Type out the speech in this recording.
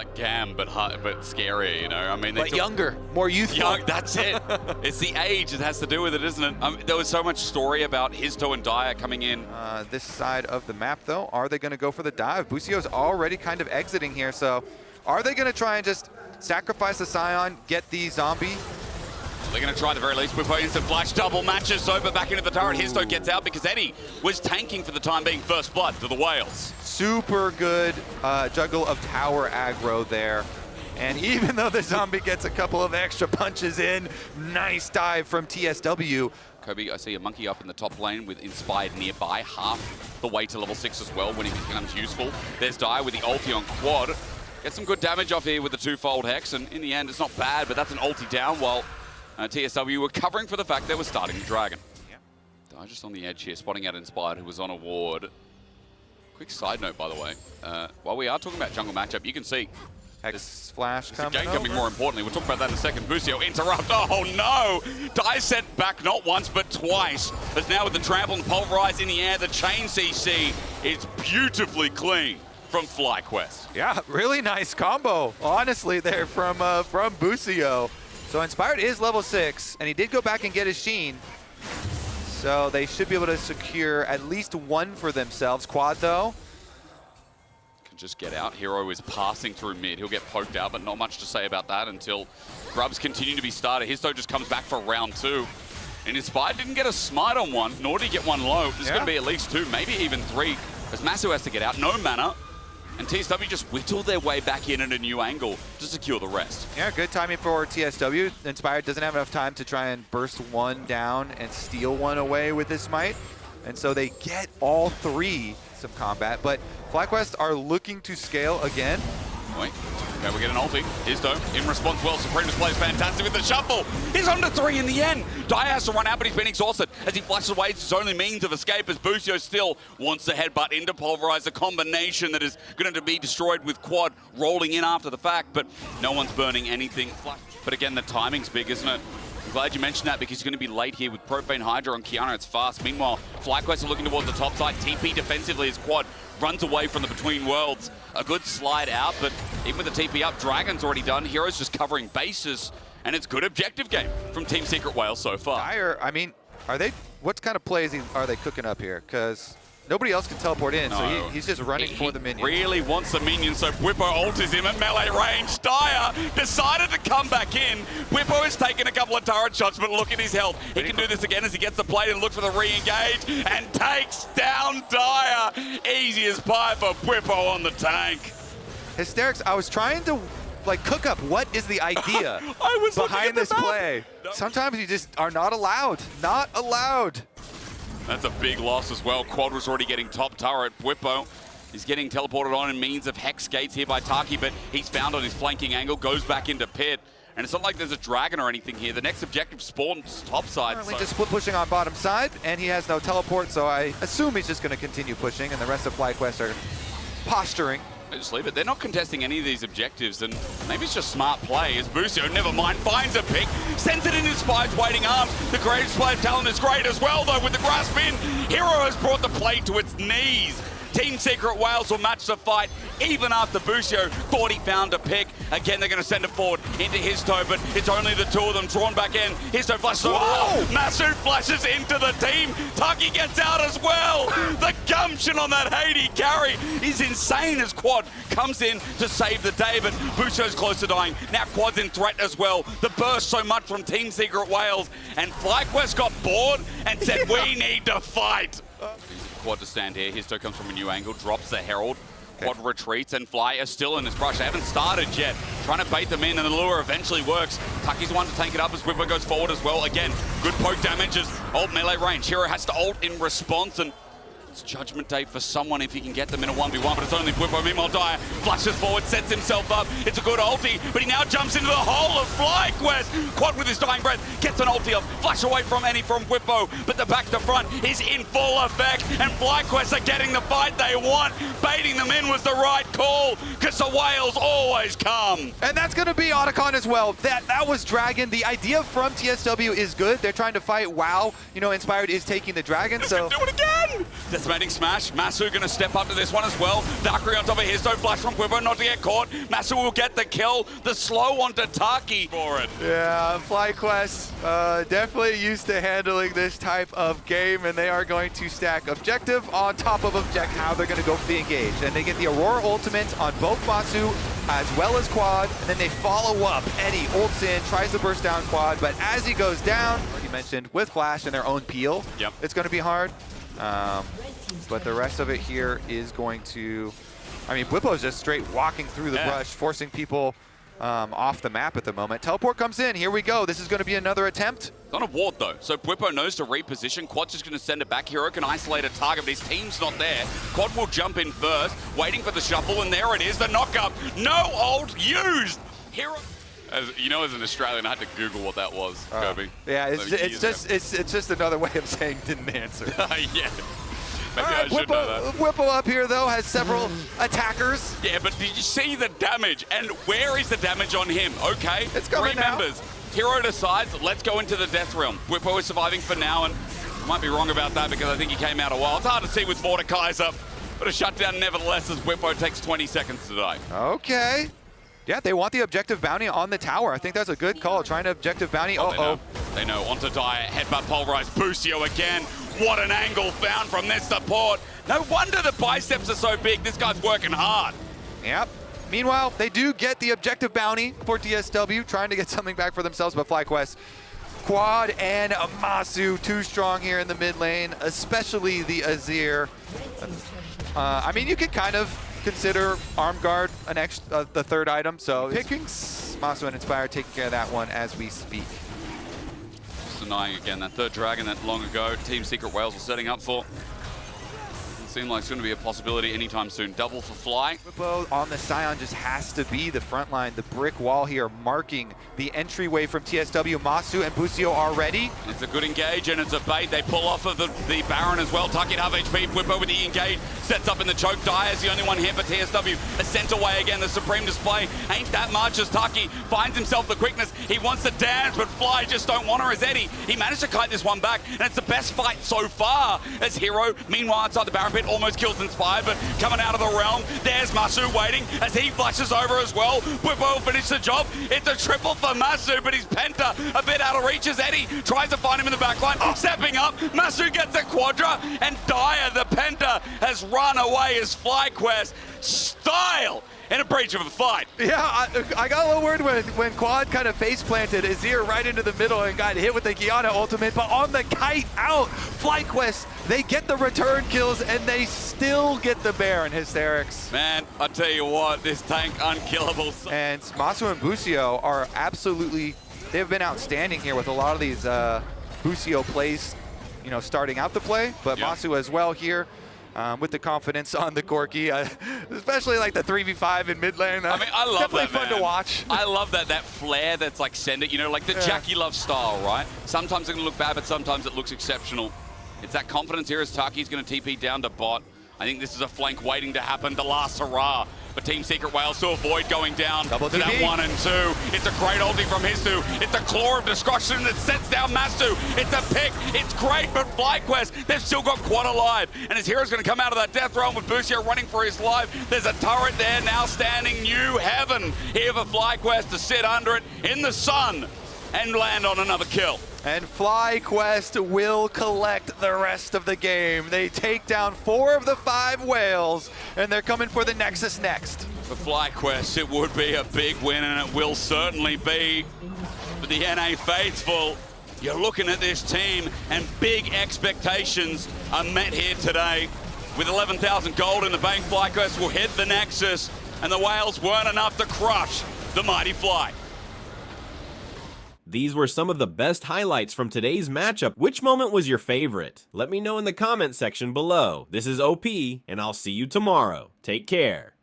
like Gam, but scarier, you know? I mean, but younger, more youthful. That's it. It's the age it has to do with it, isn't it? There was so much story about Histo and Dyer coming in. This side of the map, though, are they going to go for the dive? Busio's already kind of exiting here, so are they going to try and just sacrifice the Scion, get the zombie? They're going to try at the very least. Whippo instant flash, double matches, Soba back into the turret. Histo gets out because Eddie was tanking for the time being first blood to the Whales. Super good juggle of tower aggro there. And even though the zombie gets a couple of extra punches in, nice dive from TSW. Kobe, I see a monkey up in the top lane with Inspired nearby, half the way to level 6 as well when he becomes useful. There's Dyer with the ulti on quad. Get some good damage off here with the twofold hex, and in the end, it's not bad, but that's an ulti down while TSW were covering for the fact they were starting the Dragon. Yeah. Dyer just on the edge here, spotting out Inspired, who was on a ward. Quick side note, by the way. While we are talking about jungle matchup, you can see Hex flash coming more importantly. We'll talk about that in a second. Busio interrupt. Oh no! Dyer sent back not once but twice. But now with the trample and pulverize in the air, the chain CC is beautifully clean from FlyQuest. Yeah, really nice combo, honestly, there from Busio. So Inspired is level 6, and he did go back and get his Sheen. So they should be able to secure at least one for themselves. Quad, though. Can just get out. Hero is passing through mid. He'll get poked out, but not much to say about that until grubs continue to be started. Histo just comes back for round 2. And Inspired didn't get a smite on one, nor did he get one low. There's going to be at least 2, maybe even 3, as Masu has to get out. No mana. And TSW just whittle their way back in at a new angle to secure the rest. Yeah, good timing for TSW. Inspired doesn't have enough time to try and burst one down and steal one away with this smite. And so they get all 3 some combat. But FlyQuest are looking to scale again. Wait, okay, we get an ulti. Histo in response well. Supremus plays fantastic with the shuffle. He's under 3 in the end. Dyer has to run out, but he's been exhausted as he flashes away. It's his only means of escape as Busio still wants to headbutt into Pulverize, a combination that is going to be destroyed with Quad rolling in after the fact, but no one's burning anything. But again, the timing's big, isn't it? I'm glad you mentioned that because he's going to be late here with Profane Hydra on Kiana. It's fast. Meanwhile, FlyQuest are looking towards the top side. TP defensively as Quad runs away from the Between Worlds. A good slide out, but even with the TP up, Dragon's already done. Hero's just covering bases, and it's good objective game from Team Secret Wales so far. Dyer, I mean, what kind of plays are they cooking up here? Because nobody else can teleport in, so he's just running for the minions. He really wants the minions, so Whippo alters him at melee range. Dyer decided to come back in. Whippo has taken a couple of turret shots, but look at his health. He can do this again as he gets the plate and looks for the re-engage and takes down Dyer. Easy as pie for Whippo on the tank. Hysterics, I was trying to cook up what is the idea behind this play. No. Sometimes you just are not allowed. Not allowed. That's a big loss as well. Quad was already getting top turret. Whippo is getting teleported on in means of hex gates here by Taki, but he's found on his flanking angle, goes back into pit. And it's not like there's a dragon or anything here. The next objective spawns topside. Currently just split pushing on bottom side, and he has no teleport, so I assume he's just going to continue pushing, and the rest of FlyQuest are posturing. Just leave it. They're not contesting any of these objectives, and maybe it's just smart play as Busio, never mind, finds a pick, sends it in his Spide's waiting arms. The great display of talent is great as well, though, with the grasp in. Hero has brought the plate to its knees. Team Secret Wales will match the fight even after Busio thought he found a pick. Again, they're going to send it forward into Histo, but it's only the 2 of them drawn back in. Histo flashes. Oh! Masu flashes into the team. Taki gets out as well. The gumption on that Haiti carry is insane as Quad comes in to save the day, but Busio's close to dying. Now Quad's in threat as well. The burst so much from Team Secret Wales, and FlyQuest got bored and said, we need to fight. Quad to stand here. Histo comes from a new angle, drops the Herald. Quad retreats, and Fly is still in this brush. They haven't started yet. Trying to bait them in, and the lure eventually works. Taki's the one to tank it up as Whippo goes forward as well. Again, good poke damage as ult melee range. Hero has to ult in response, and it's Judgment Day for someone if he can get them in a 1v1, but it's only Whippo. Meanwhile, Dyer flashes forward, sets himself up. It's a good ulti, but he now jumps into the hole of FlyQuest. Quad with his dying breath gets an ulti off. Flash away from Annie from Whippo, but the back to front is in full effect, and FlyQuest are getting the fight they want. Baiting them in was the right call, because the Whales always come. And that's going to be Otacon as well. That was Dragon. The idea from TSW is good. They're trying to fight WoW. You know, Inspired is taking the Dragon, so... do it again! Decimating smash. Masu gonna step up to this one as well. Valkyrie on top of his, flash from Quiver, not to get caught. Masu will get the kill. The slow onto Taki for it. Yeah, FlyQuest definitely used to handling this type of game, and they are going to stack objective on top of objective. How they're going to go for the engage. And they get the Aurora ultimate on both Masu as well as Quad, and then they follow up. Eddie ults in, tries to burst down Quad, but as he goes down, already mentioned, with Flash and their own peel, it's going to be hard. But the rest of it here is going to, I mean, Bwipo's just straight walking through the brush, forcing people off the map at the moment. Teleport comes in, here we go. This is going to be another attempt. It's on a ward though, so Bwipo knows to reposition. Quad's just going to send it back. Hero can isolate a target, but his team's not there. Quad will jump in first, waiting for the shuffle, and there it is, the knock-up. No ult used! Hero... As an Australian, I had to Google what that was, Kirby. Yeah, it's just another way of saying didn't answer. Yeah. Maybe All right, I should know that. Bwipo up here, though, has several attackers. Yeah, but did you see the damage? And where is the damage on him? Okay, it's coming 3 members. Hero decides, let's go into the Death Realm. Bwipo is surviving for now, and I might be wrong about that because I think he came out a while. It's hard to see with Mordekaiser, but a shutdown nevertheless as Bwipo takes 20 seconds to die. Okay. Yeah, they want the objective bounty on the tower. I think that's a good call, trying to objective bounty. They know. Onto Dire, headbutt pulverized. Busio again. What an angle found from this support. No wonder the biceps are so big. This guy's working hard. Yep. Meanwhile, they do get the objective bounty for TSW, trying to get something back for themselves, but FlyQuest. Quad and Masu too strong here in the mid lane, especially the Azir. I mean, you could kind of consider Arm Guard the third item, so pickings. Masu and Inspire taking care of that one as we speak. Just denying again that third dragon that long ago Team Secret Whales were setting up for. Doesn't seem like it's going to be a possibility anytime soon. Double for Fly. Bwipo on the Scion just has to be the front line. The brick wall here marking the entryway from TSW. Masu and Busio are ready. It's a good engage and it's a bait. They pull off of the Baron as well. Taki half HP. Bwipo with the engage. Sets up in the choke. Dire's the only one here for TSW. A sent away again. The Supreme Display ain't that much as Taki finds himself the quickness. He wants to dance, but Fly just don't want her as Eddie. He managed to kite this one back, and it's the best fight so far as Hero. Meanwhile, outside the Baron pit, almost kills Inspired, but coming out of the realm, there's Masu waiting as he flashes over as well. Bwipo will finish the job. It's a triple for Masu, but he's Penta a bit out of reach as Eddie tries to find him in the backline. Stepping up, Masu gets a Quadra, and Dire, the Penta, has run away as FlyQuest style in a breach of a fight. Yeah, I got a little worried when Quad kind of face planted Azir right into the middle and got hit with the Guyana ultimate, but on the kite out, FlyQuest, they get the return kills and they still get the Baron. Hysterics. Man, I tell you what, this tank unkillable. And Masu and Busio are absolutely, they've been outstanding here with a lot of these Busio plays, starting out the play, but Masu as well here. With the confidence on the Corki, especially like the 3v5 in mid lane. I mean, I love definitely that, fun to watch. I love that flair that's like send it, like the Jackie Love style, right? Sometimes it can look bad, but sometimes it looks exceptional. It's that confidence here as Taki's going to TP down to bot. I think this is a flank waiting to happen, the last hurrah. But Team Secret Whales to avoid going down to that 1 and 2. It's a great ulti from Hisu. It's a claw of destruction that sets down Masu. It's a pick. It's great, but FlyQuest, they've still got Quad alive. And his hero's going to come out of that death realm with Busio running for his life. There's a turret there now standing new heaven here for FlyQuest to sit under it in the sun and land on another kill. And FlyQuest will collect the rest of the game. They take down 4 of the 5 whales, and they're coming for the Nexus next. For FlyQuest, it would be a big win, and it will certainly be for the NA faithful. You're looking at this team, and big expectations are met here today. With 11,000 gold in the bank, FlyQuest will hit the Nexus, and the whales weren't enough to crush the mighty Fly. These were some of the best highlights from today's matchup. Which moment was your favorite? Let me know in the comment section below. This is OP, and I'll see you tomorrow. Take care.